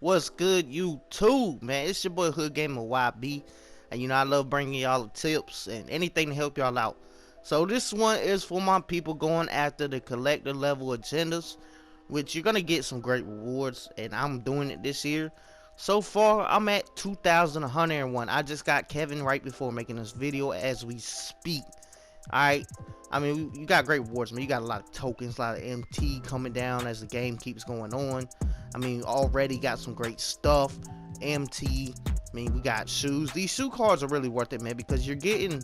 What's good, YouTube, man? It's your boy Hood Gamer YB, and you know I love bringing y'all tips and anything to help y'all out. So this one is for my people going after the collector level agendas, which you're gonna get some great rewards, and I'm doing it this year. So far, I'm at 2,101. I just got Kevin right before making this video as we speak. Alright, I mean, you got great rewards, man. You got a lot of tokens, a lot of MT coming down as the game keeps going on. I mean, already got some great stuff. MT, I mean, we got shoes. These shoe cards are really worth it, man, because you're getting,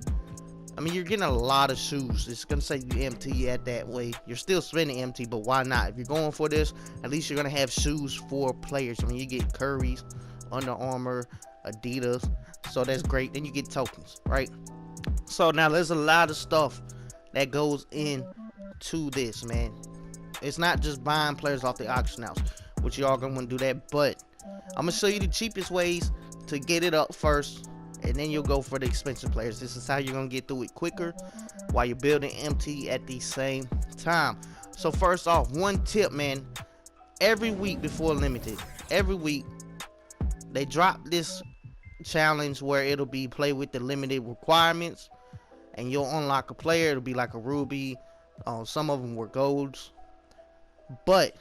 I mean, you're getting a lot of shoes. It's gonna say you MT at that way. You're still spending MT, but why not? If you're going for this, at least you're gonna have shoes for players. I mean, you get Curry's, Under Armour, Adidas, so that's great. Then you get tokens, right? So now there's a lot of stuff that goes into this, man. It's not just buying players off the auction house, which y'all gonna want to do that, but I'm gonna show you the cheapest ways to get it up first, and then you'll go for the expensive players. This is how you're gonna get through it quicker while you're building MT at the same time. So first off, one tip, man. Every week before limited, every week they drop this challenge where it'll be play with the limited requirements, and you'll unlock a player. It'll be like a ruby. Some of them were golds, but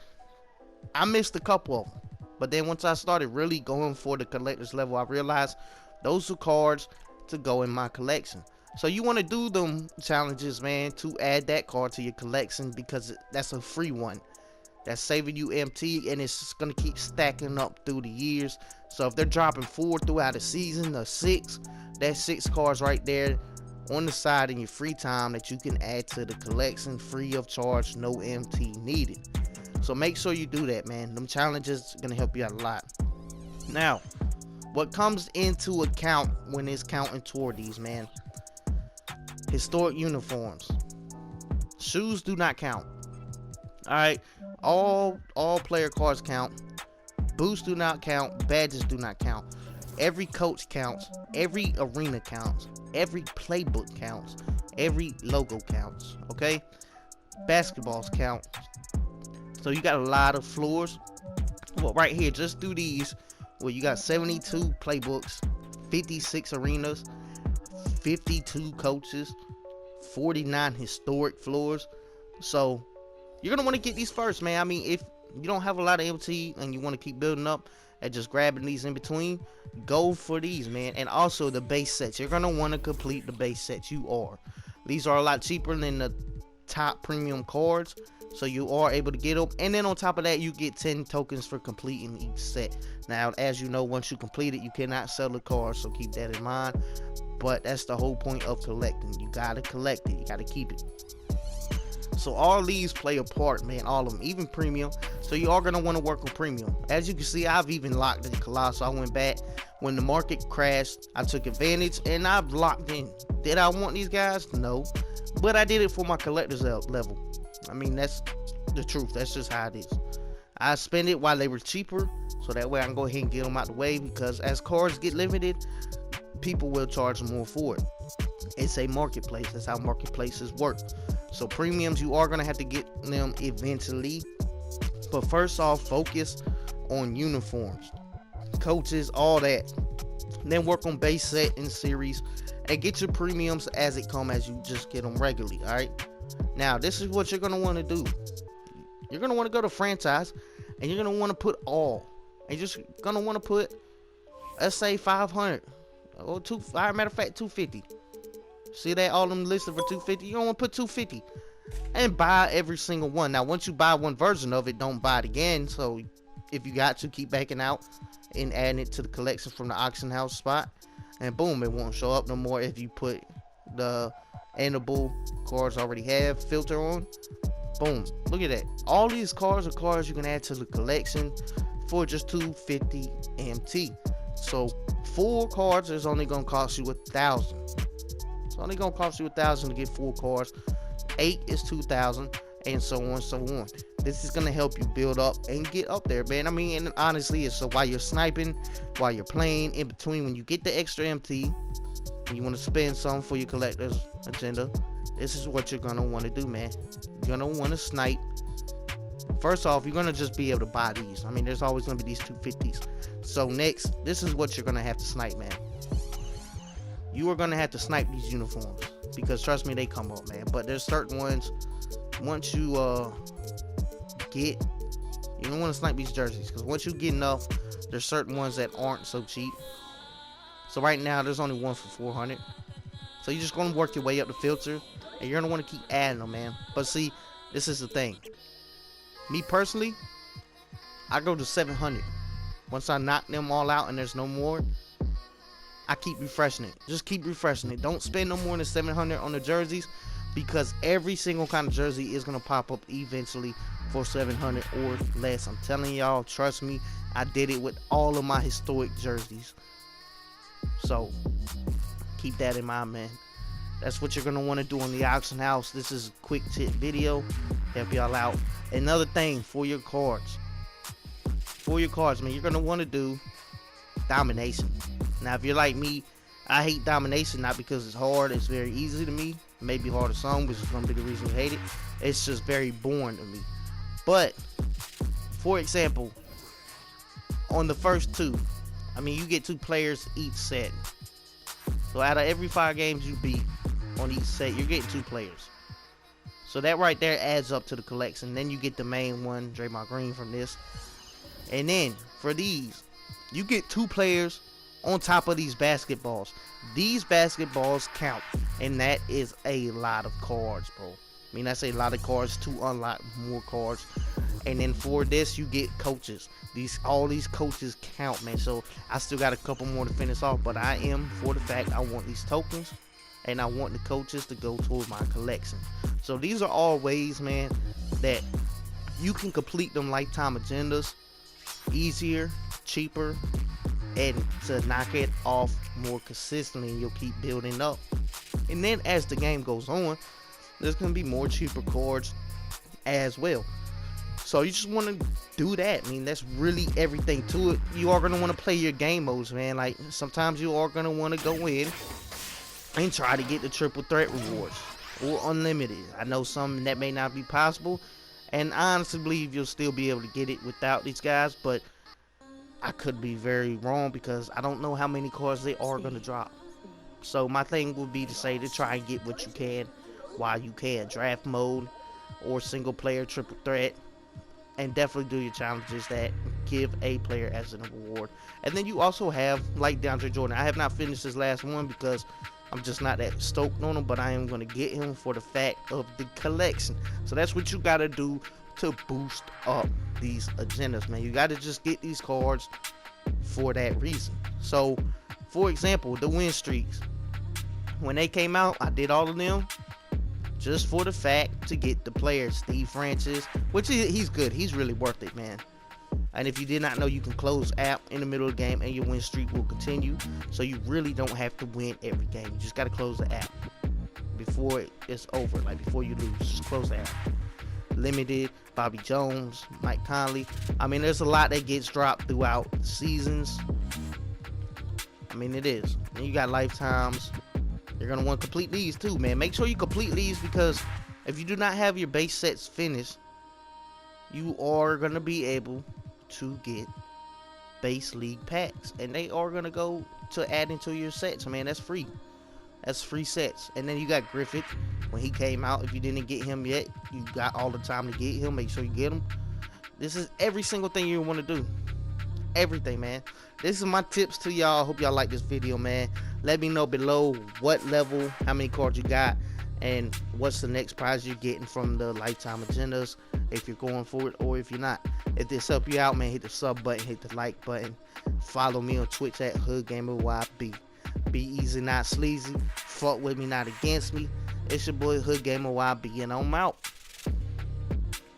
I missed a couple of them. But then once I started really going for the collector's level, I realized those are cards to go in my collection. So you want to do them challenges, man, to add that card to your collection, because that's a free one. That's saving you MT, and it's just going to keep stacking up through the years. So if they're dropping 4 throughout the season, or 6, that's 6 cards right there on the side in your free time that you can add to the collection free of charge, no MT needed. So make sure you do that, man. Them challenges are going to help you out a lot. Now, what comes into account when it's counting toward these, man? Historic uniforms. Shoes do not count. Alright, all player cards count. Boots do not count. Badges do not count. Every coach counts. Every arena counts. Every playbook counts. Every logo counts. Okay? Basketballs count. So you got a lot of floors. Well, right here, just do these. Well, you got 72 playbooks, 56 arenas, 52 coaches, 49 historic floors. So you're gonna want to get these first, man. I mean, if you don't have a lot of MT and you want to keep building up and just grabbing these in between, go for these, man. And also the base sets. You're gonna want to complete the base sets. These are a lot cheaper than the top premium cards, so you are able to get them. And then on top of that, you get 10 tokens for completing each set. Now, as you know, once you complete it, you cannot sell the card, so keep that in mind. But that's the whole point of collecting. You gotta collect it. You gotta keep it. So all these play a part, man. All of them, even premium. So you are gonna want to work on premium. As you can see, I've even locked in Colossal. I went back when the market crashed. I took advantage and I've locked in. Did I want these guys? No, but I did it for my collector's level. I mean, that's the truth. That's just how it is. I spend it while they were cheaper, so that way I can go ahead and get them out the way, because as cards get limited, people will charge more for it. It's a marketplace. That's how marketplaces work. So premiums, you are going to have to get them eventually. But first off, focus on uniforms, coaches, all that. Then work on base set and series, and get your premiums as it come, as you just get them regularly. All right. Now, this is what you're going to want to do. You're going to want to go to franchise, and you're going to want to put all. And you're just going to want to put, let's say 500 or matter of fact, 250. See that all them listed for 250? You don't want to put 250 and buy every single one. Now, once you buy one version of it, don't buy it again. So if you got to, keep backing out and adding it to the collection from the auction house spot, and boom, it won't show up no more if you put the endable cards already have filter on. Boom, look at that. All these cards are cards you can add to the collection for just 250 MT. So 4 cards is only gonna cost you 1,000. It's only gonna cost you 1,000 to get 4 cards. 8 is 2,000, and so on, so on. This is gonna help you build up and get up there, man. I mean, and honestly, it's so while you're sniping, while you're playing, in between, when you get the extra MT and you want to spend some for your collector's agenda, this is what you're gonna want to do, man. You're gonna want to snipe First off, you're gonna just be able to buy these. I mean, there's always gonna be these 250s. So next, this is what you're gonna have to snipe, man. You are gonna have to snipe these uniforms because trust me, they come up, man. But there's certain ones. Once you you don't want to snipe these jerseys because once you get enough, there's certain ones that aren't so cheap. So right now, there's only one for 400. So you're just gonna work your way up the filter, and you're gonna want to keep adding them, man. But see, this is the thing. Me personally, I go to 700. Once I knock them all out and there's no more, I keep refreshing it. Just keep refreshing it. Don't spend no more than 700 on the jerseys because every single kind of jersey is going to pop up eventually for 700 or less. I'm telling y'all, trust me, I did it with all of my historic jerseys. So, keep that in mind, man. That's what you're going to want to do on the auction house. This is a quick tip video. Help y'all out. Another thing for your cards. For your cards, man, you're going to want to do domination. Now, if you're like me, I hate domination, not because it's hard. It's very easy to me. Maybe hard to some, which is going to be the reason you hate it. It's just very boring to me. But, for example, on the first two, I mean, you get 2 players each set. So, out of every 5 games you beat on each set, you're getting 2 players. So, that right there adds up to the collection. Then you get the main one, Draymond Green, from this. And then, for these, you get 2 players on top of these basketballs. These basketballs count, and that is a lot of cards, bro. I mean, that's a lot of cards to unlock more cards. And then for this, you get coaches. All these coaches count, man. So I still got a couple more to finish off, but I am for the fact I want these tokens, and I want the coaches to go toward my collection. So these are all ways, man, that you can complete them lifetime agendas easier, cheaper, and to knock it off more consistently, and you'll keep building up. And then as the game goes on, there's going to be more cheaper cards as well. So you just want to do that. I mean, that's really everything to it. You are going to want to play your game modes, man. Like, sometimes you are going to want to go in and try to get the triple threat rewards or unlimited. I know some that may not be possible, and I honestly believe you'll still be able to get it without these guys, but I could be very wrong because I don't know how many cards they are going to drop. So my thing would be to say to try and get what you can while you can. Draft mode or single player triple threat. And definitely do your challenges that give a player as an award. And then you also have, like DeAndre Jordan. I have not finished this last one because I'm just not that stoked on him, but I am going to get him for the fact of the collection. So that's what you got to do to boost up these agendas, man. You got to just get these cards for that reason. So, for example, the win streaks. When they came out, I did all of them just for the fact to get the players. Steve Francis, which he's good. He's really worth it, man. And if you did not know, you can close app in the middle of the game and your win streak will continue. So you really don't have to win every game. You just got to close the app before it's over. Like before you lose, just close the app. Limited, Bobby Jones, Mike Conley. I mean, there's a lot that gets dropped throughout the seasons. I mean, it is. And you got lifetimes. You're going to want to complete these too, man. Make sure you complete these because if you do not have your base sets finished, you are going to be able to get base league packs. And they are going to go to add into your sets. Man, that's free. That's free sets. And then you got Griffith. When he came out, if you didn't get him yet, you got all the time to get him. Make sure you get him. This is every single thing you want to do. Everything, man. This is my tips to y'all. Hope y'all like this video, man. Let me know below what level, how many cards you got, and what's the next prize you're getting from the lifetime agendas, if you're going for it or if you're not. If this help you out, man, hit the sub button, hit the like button. Follow me on Twitch at HoodGamerYB. Be easy, not sleazy. Fuck with me, not against me. It's your boy HoodGamerYB, and I'm out.